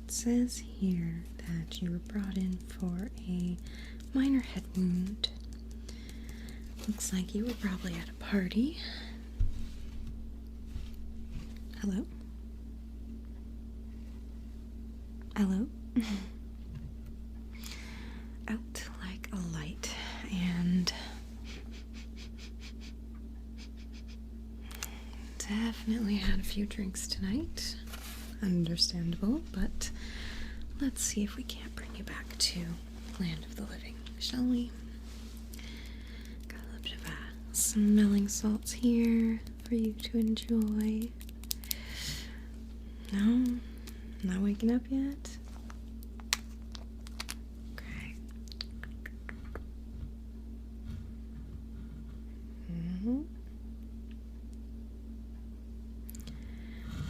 Says here that you were brought in for a minor head wound. Looks like you were probably at a party. Hello? Hello? Out like a light, and definitely had a few drinks tonight. Understandable, but let's see if we can't bring you back to land of the living, shall we? Got a little bit of smelling salts here for you to enjoy. No? Not waking up yet? Okay.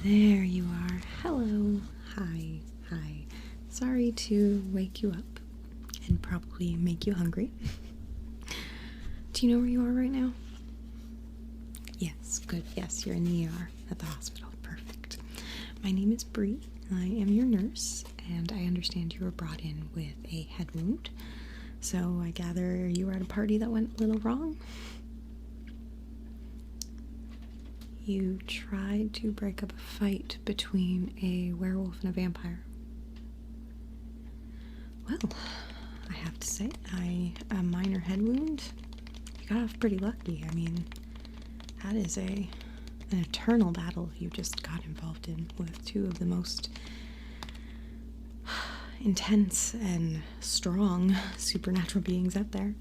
There you are. Hello. Hi. Hi. Sorry to wake you up and probably make you hungry. Do you know where you are right now? Yes, good. Yes, you're in the ER at the hospital. Perfect. My name is Bree. I am your nurse, and I understand you were brought in with a head wound. So I gather you were at a party that went a little wrong? You tried to break up a fight between a werewolf and a vampire. Well, I have to say, a minor head wound, you got off pretty lucky. I mean, that is an eternal battle you just got involved in with two of the most intense and strong supernatural beings out there.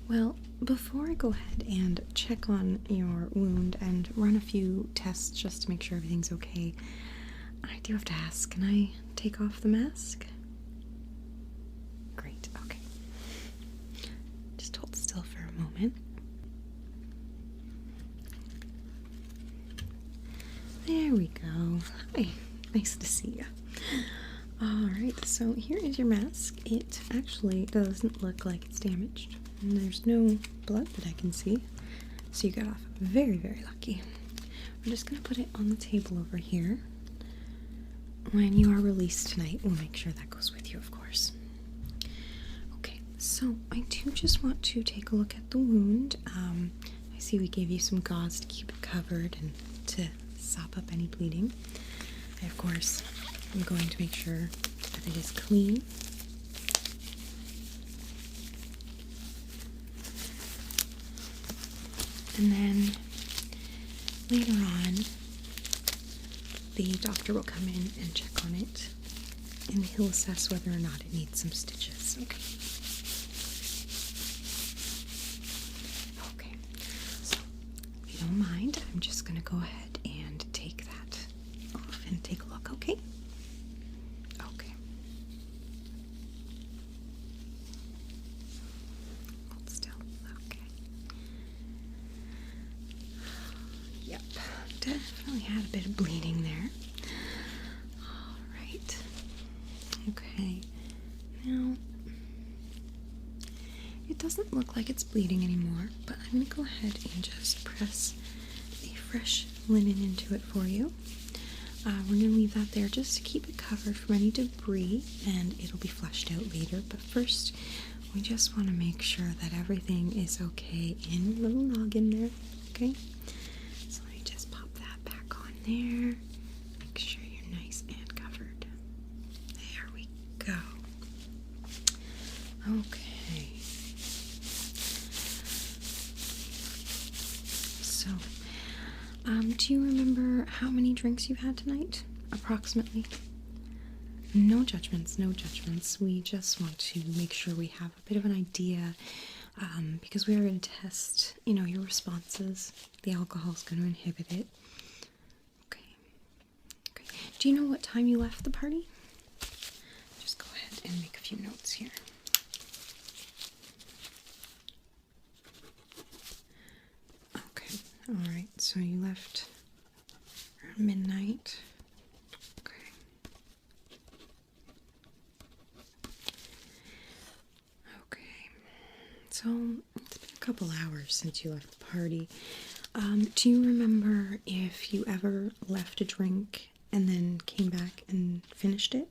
Well, before I go ahead and check on your wound and run a few tests just to make sure everything's okay, I do have to ask, can I take off the mask? Great, okay. Just hold still for a moment. There we go. Hi, nice to see you. Alright, so here is your mask. It actually doesn't look like it's damaged. And there's no blood that I can see. So you got off very, very lucky. We're just going to put it on the table over here. When you are released tonight, we'll make sure that goes with you, of course. Okay, so I do just want to take a look at the wound. I see we gave you some gauze to keep it covered and to sop up any bleeding. I, of course, I'm going to make sure that it is clean. And then later on, the doctor will come in and check on it, and he'll assess whether or not it needs some stitches. Okay. Okay. So, if you don't mind, I'm just going to go ahead and take that off and take a look, okay? Okay. Hold still. Okay. Yep. Definitely had a bit of bleeding there. Alright. Okay. Now, it doesn't look like it's bleeding anymore, but I'm going to go ahead and just press a fresh linen into it for you. We're going to leave that there just to keep it covered from any debris, and it'll be flushed out later. But first, we just want to make sure that everything is okay in your little noggin there, okay? So let me just pop that back on there. Make sure you're nice and covered. There we go. Okay. So, do you remember how many drinks you've had tonight, approximately? No judgments, no judgments. We just want to make sure we have a bit of an idea, because we are going to test, your responses. The alcohol is going to inhibit it. Okay. Okay. Do you know what time you left the party? Just go ahead and make a few notes here. Alright, so you left around midnight. Okay. Okay. So it's been a couple hours since you left the party. Do you remember if you ever left a drink and then came back and finished it?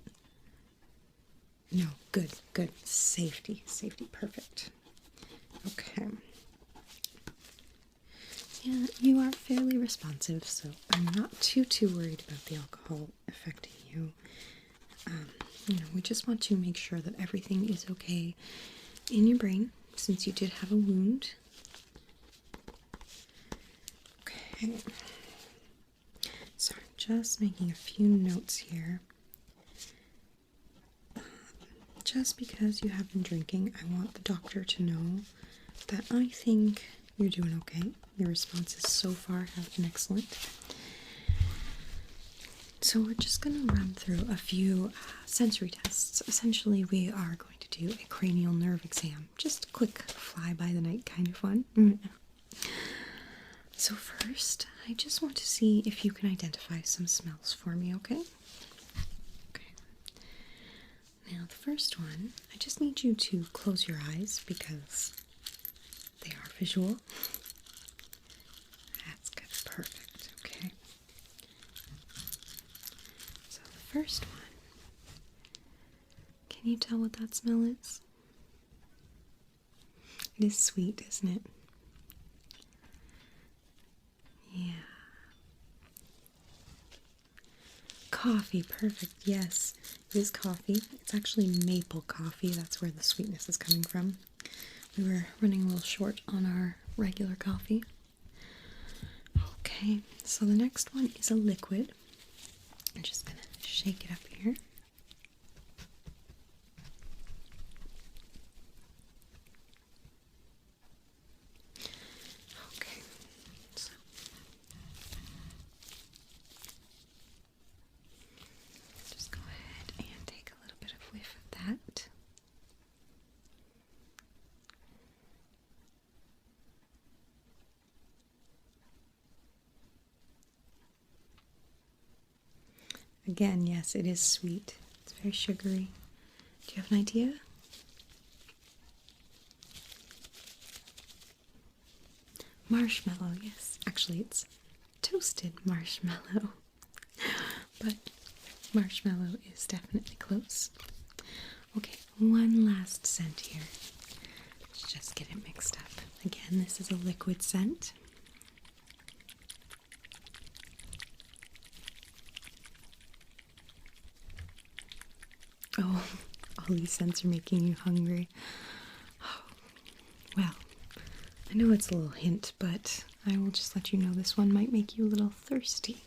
No, good, good. Safety, perfect. Okay. Yeah, you are fairly responsive, so I'm not too worried about the alcohol affecting you. We just want to make sure that everything is okay in your brain, since you did have a wound. Okay. So I'm just making a few notes here. Just because you have been drinking, I want the doctor to know that I think you're doing okay. Your responses so far have been excellent. So we're just going to run through a few sensory tests. Essentially, we are going to do a cranial nerve exam. Just a quick fly-by-the-night kind of one. So first, I just want to see if you can identify some smells for me, okay? Okay. Now, the first one, I just need you to close your eyes because they are visual. That's good. Perfect. Okay. So the first one, can you tell what that smell is? It is sweet, isn't it? Yeah. Coffee, perfect. Yes, it is coffee. It's actually maple coffee. That's where the sweetness is coming from. We were running a little short on our regular coffee. Okay, so the next one is a liquid. I'm just gonna shake it up here. Okay, so just go ahead and take a little bit of whiff of that. Again, yes, it is sweet. It's very sugary. Do you have an idea? Marshmallow, yes. Actually, it's toasted marshmallow. But marshmallow is definitely close. Okay, one last scent here. Let's just get it mixed up. Again, this is a liquid scent. Oh, all these scents are making you hungry. Oh, well, I know it's a little hint, but I will just let you know this one might make you a little thirsty.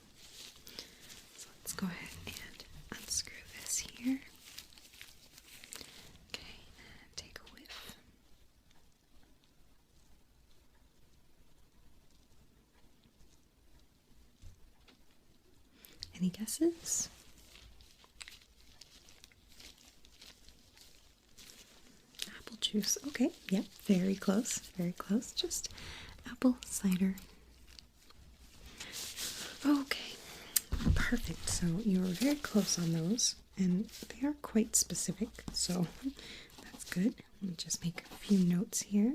So let's go ahead and unscrew this here. Okay, and take a whiff. Any guesses? Apple juice. Okay, yep, very close, very close. Just apple cider. Okay, perfect. So you were very close on those, and they are quite specific, so that's good. Let me just make a few notes here.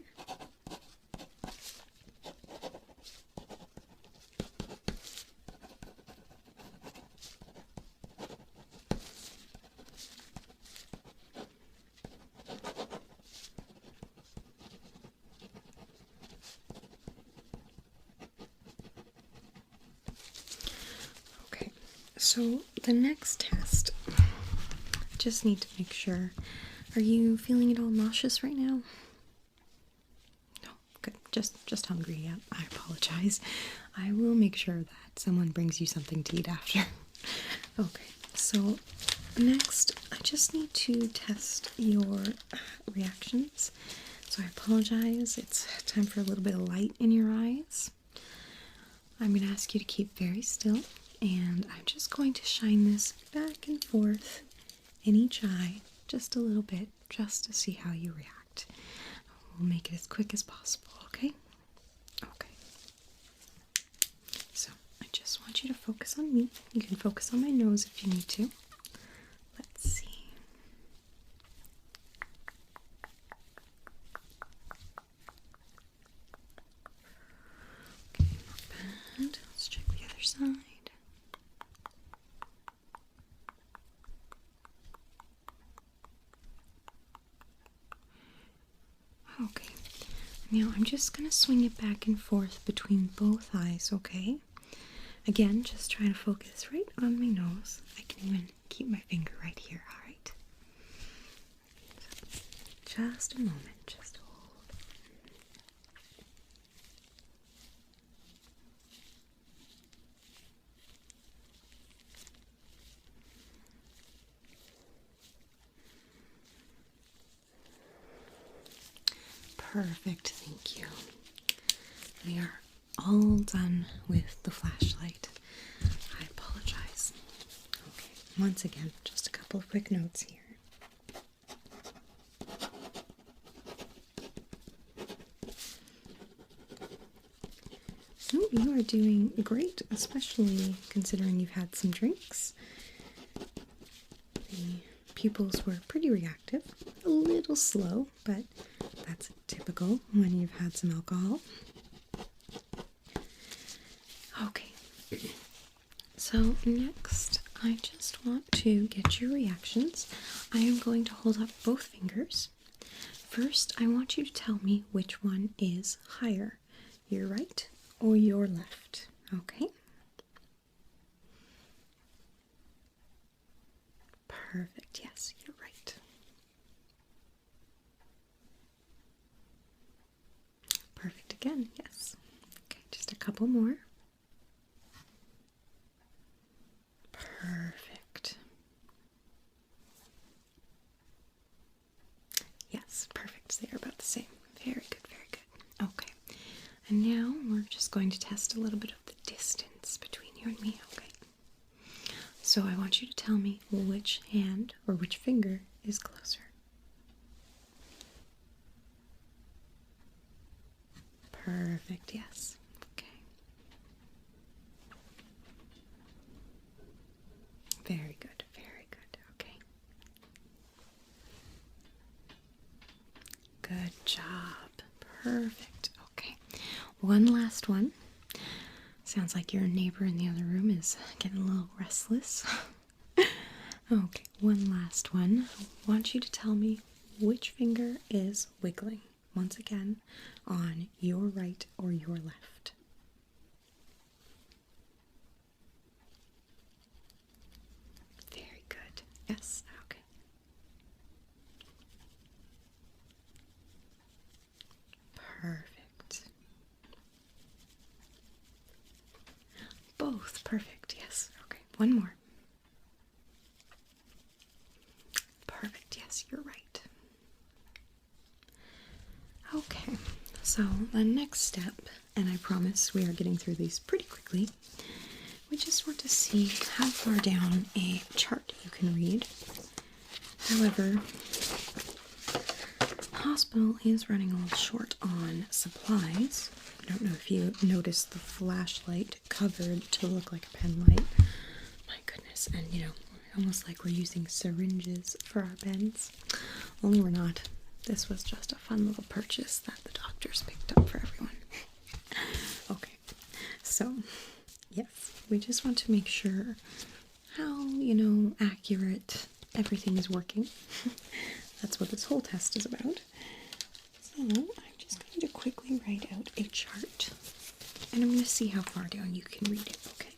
Okay, so the next test, I just need to make sure. Are you feeling at all nauseous right now? No, good. Just hungry. Yeah, I apologize. I will make sure that someone brings you something to eat after. Okay, so next, I just need to test your reactions. So I apologize. It's time for a little bit of light in your eyes. I'm going to ask you to keep very still, and I'm just going to shine this back and forth in each eye just a little bit, just to see how you react. We'll make it as quick as possible, okay? Okay. want you to focus on me. You can focus on my nose if you need to. Let's see. Okay, not bad. Let's check the other side. Okay, now I'm just going to swing it back and forth between both eyes, okay? Again, just try to focus right on my nose. I can even keep my finger right here, alright? Just a moment, just hold. Perfect, thank you. We are all done with the flashlight. I apologize. Okay, once again, just a couple of quick notes here. So you are doing great, especially considering you've had some drinks. The pupils were pretty reactive, a little slow, but that's typical when you've had some alcohol. Okay, so next I just want to get your reactions. I am going to hold up both fingers. First, I want you to tell me which one is higher, your right or your left, okay? Perfect, yes, you're right. Perfect again, yes. Okay, just a couple more. Perfect. Yes, perfect. They are about the same. Very good, very good. Okay. And now we're just going to test a little bit of the distance between you and me, okay? So I want you to tell me which hand or which finger is closer. Perfect, yes. Okay. Very good, very good. Okay. Good job. Perfect. Okay. One last one. Sounds like your neighbor in the other room is getting a little restless. Okay, one last one. I want you to tell me which finger is wiggling. Once again, on your right or your left. Very good. Yes, okay. Perfect. Both perfect, yes. Okay, one more. Perfect, yes, you're right. Okay, so the next step, and I promise we are getting through these pretty quickly, we just want to see how far down a chart you can read. However, the hospital is running a little short on supplies. I don't know if you noticed the flashlight covered to look like a pen light. My goodness, and you know, almost like we're using syringes for our pens. Only we're not. This was just a fun little purchase that the doctors picked up for everyone. Okay, so yes, we just want to make sure how, accurate everything is working. That's what this whole test is about. So I'm just going to quickly write out a chart, and I'm going to see how far down you can read it, okay?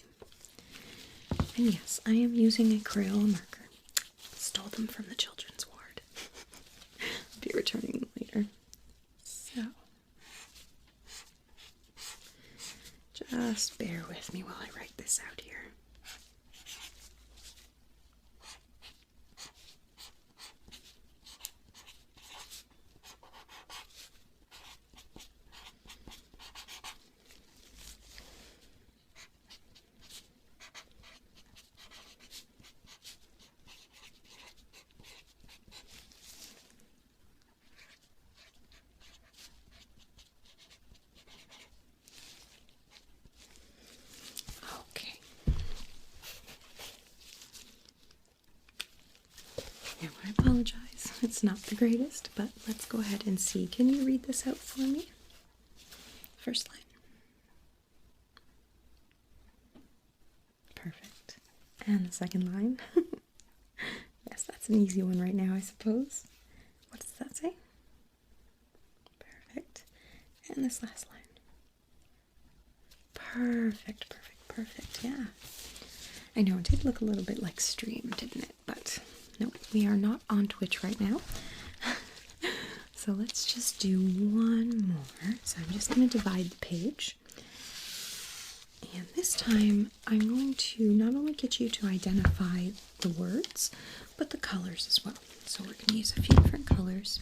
And yes, I am using a Cranial marker. Stole them from the children's ward. I'll be returning them later. So, just bear with me while I write this out here. Okay, apologize. It's not the greatest, but let's go ahead and see. Can you read this out for me? First line. Perfect. And the second line. Yes, that's an easy one right now, I suppose. What does that say? Perfect. And this last line. Perfect, perfect, perfect. Yeah. I know it did look a little bit like stream, didn't it? But no, we are not on Twitch right now. So let's just do one more. So I'm just going to divide the page. And this time I'm going to not only get you to identify the words, but the colors as well. So we're going to use a few different colors,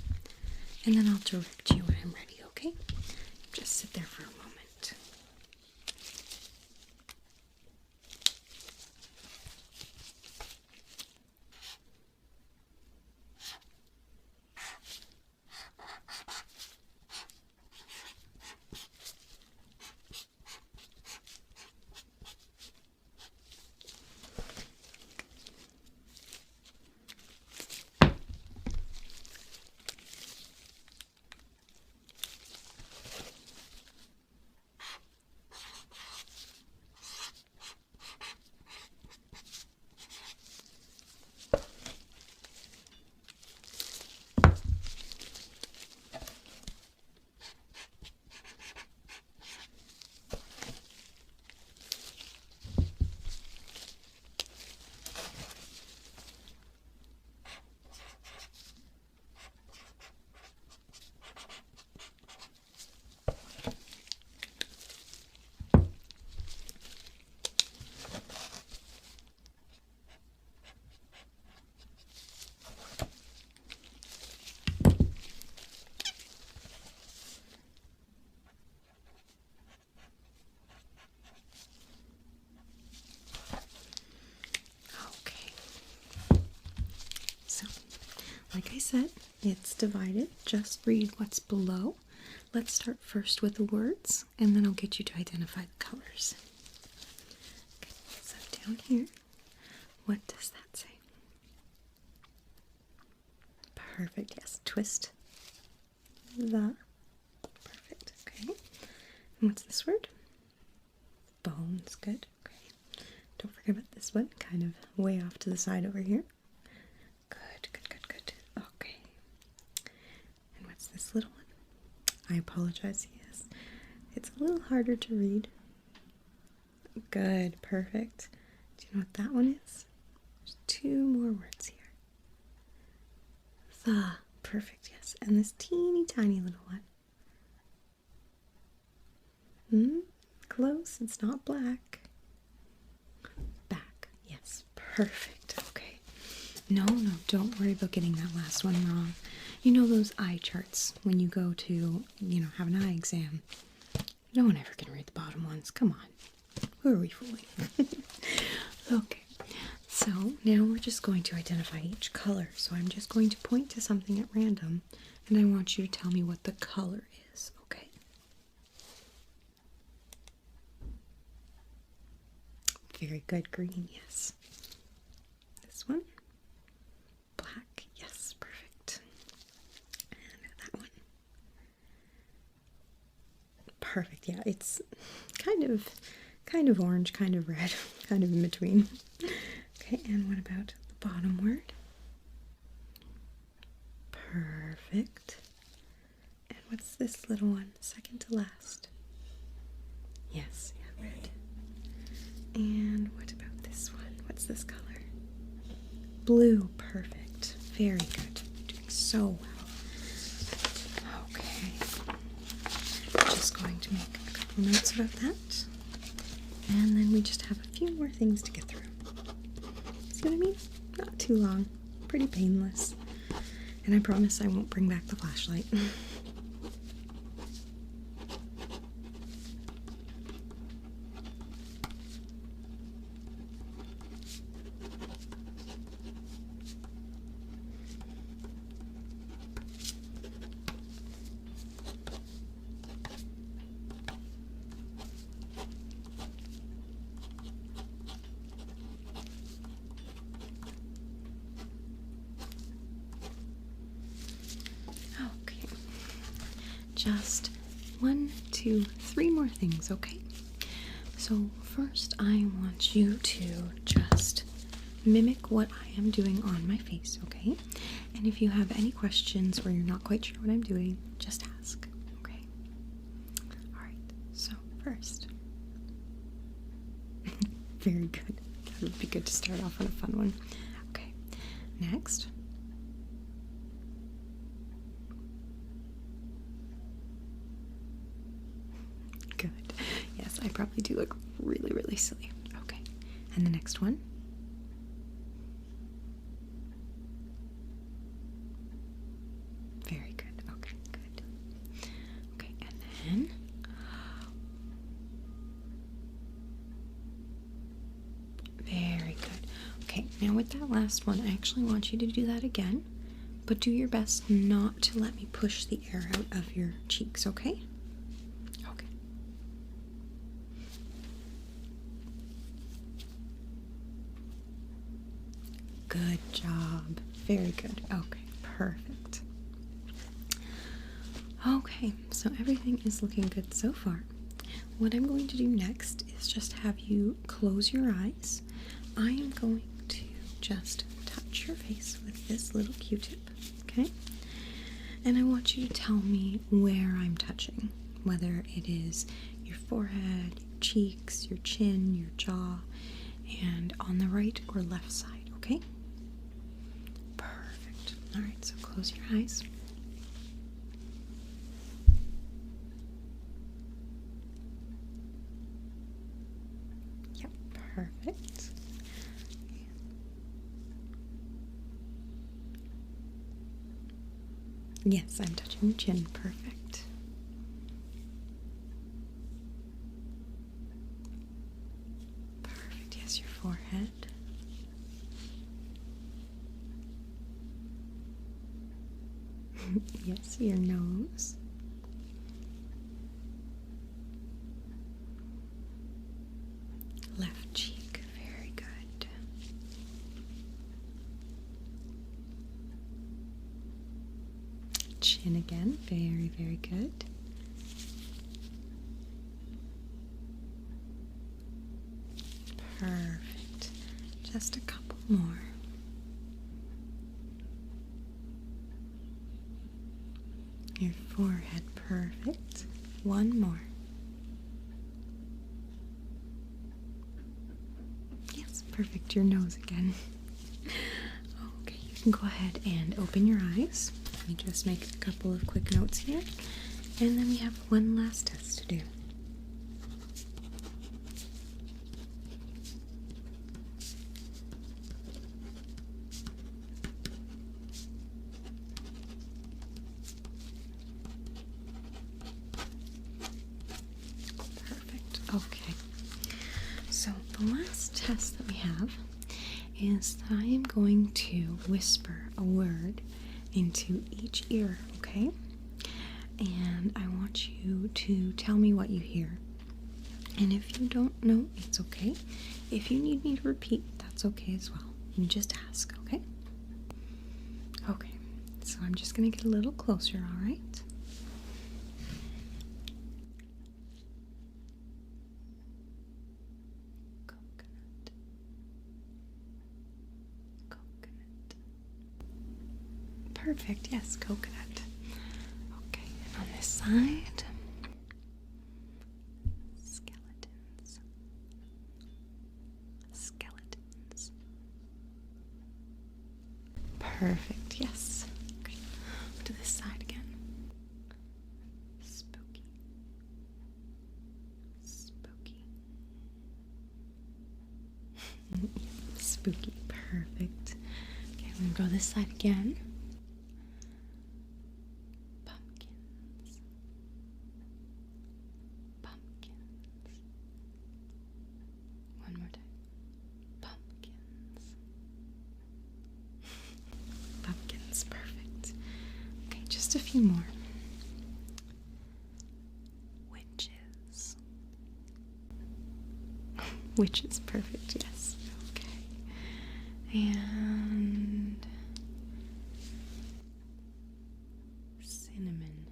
and then I'll direct you when I'm ready, okay? Just sit there for a moment. Like I said, it's divided. Just read what's below. Let's start first with the words, and then I'll get you to identify the colors. Okay, so down here, what does that say? Perfect, yes. Twist the. Perfect, okay. And what's this word? Bones, good, okay. Don't forget about this one, kind of way off to the side over here. Good, good, good, good. Okay. And what's this little one? I apologize, yes. It's a little harder to read. Good, perfect. Do you know what that one is? There's two more words here. The, perfect, yes. And this teeny tiny little one. Close, it's not black. Back, yes, perfect, okay. No, don't worry about getting that last one wrong. You know those eye charts when you go to, have an eye exam. No one ever can read the bottom ones, come on. Who are we fooling? Okay, so now we're just going to identify each color. So I'm just going to point to something at random, and I want you to tell me what the color is, okay? Very good, green, yes. This one, black, yes, perfect. And that one. Perfect, yeah, it's kind of orange, kind of red, kind of in between. Okay, and what about the bottom word? Perfect. And what's this little one, second to last? Yes, yeah, red. And what about this one? What's this color? Blue, perfect. Very good. You're doing so well. Okay. Just going to make a couple notes about that. And then we just have a few more things to get through. See what I mean? Not too long. Pretty painless. And I promise I won't bring back the flashlight. just 1, 2, 3 more things, okay? So first I want you to just mimic what I am doing on my face, okay? And if you have any questions or you're not quite sure what I'm doing, just ask, okay? Alright, so first. Very good. That would be good to start off on a fun one. Okay, next. Good. Yes, I probably do look really, really silly. Okay, and the next one. Very good. Okay, good. Okay, and then. Very good. Okay, now with that last one, I actually want you to do that again, but do your best not to let me push the air out of your cheeks, okay? Okay. Good job. Very good. Okay, perfect. Okay, so everything is looking good so far. What I'm going to do next is just have you close your eyes. I am going to just touch your face with this little Q-tip, okay? And I want you to tell me where I'm touching, whether it is your forehead, your cheeks, your chin, your jaw, and on the right or left side, okay? Perfect. All right, so close your eyes. Yep, perfect. Yes, I'm touching your chin. Perfect. Perfect. Yes, your forehead. Yes, your nose. Left cheek. Very good. Chin again. Very, very good. Perfect. Just a couple more. Your forehead. Perfect. One more. Yes, perfect. Your nose again. Okay, you can go ahead and open your eyes. Let me just make a couple of quick notes here. And then we have one last test to do. Perfect. Okay. So the last test that we have is that I am going to whisper a word into each ear, okay? And I want you to tell me what you hear. And if you don't know, it's okay. If you need me to repeat, that's okay as well. You just ask, okay? Okay, so I'm just gonna get a little closer, all right? Coconut. Coconut. Perfect, yes, coconut. Okay, and on this side, skeletons. Skeletons. Perfect, yes. Okay, to this side again. Spooky. Spooky. Spooky, perfect. Okay, I'm gonna go this side again. Pumpkins. Pumpkins. One more time. Pumpkins. Pumpkins, perfect. Okay, just a few more. Witches. Witches, perfect, yes. Okay. And cinnamon.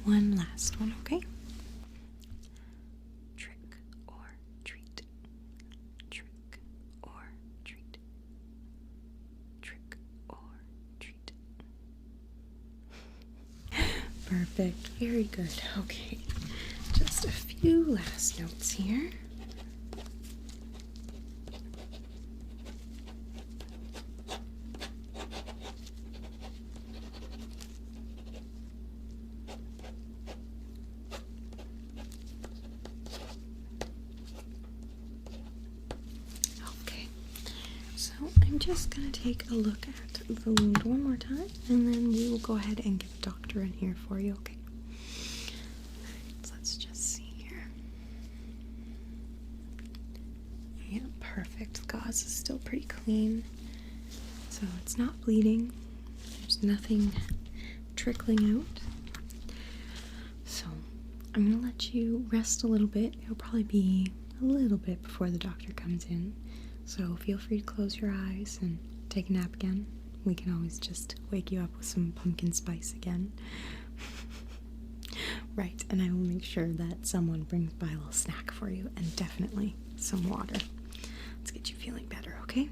one last one, okay? Trick or treat. Trick or treat. Trick or treat. Perfect. Very good. Okay. Just a few last notes here. Okay. So I'm just going to take a look at the wound one more time, and then we will go ahead and get a doctor in here for you, okay? Alright, so let's just see here. Yeah, perfect. The gauze is still pretty clean, so it's not bleeding. There's nothing trickling out. So I'm going to let you rest a little bit. It'll probably be a little bit before the doctor comes in, so feel free to close your eyes and take a nap again. We can always just wake you up with some pumpkin spice again. Right, and I will make sure that someone brings by a little snack for you, and definitely some water. Let's get you feeling better, okay?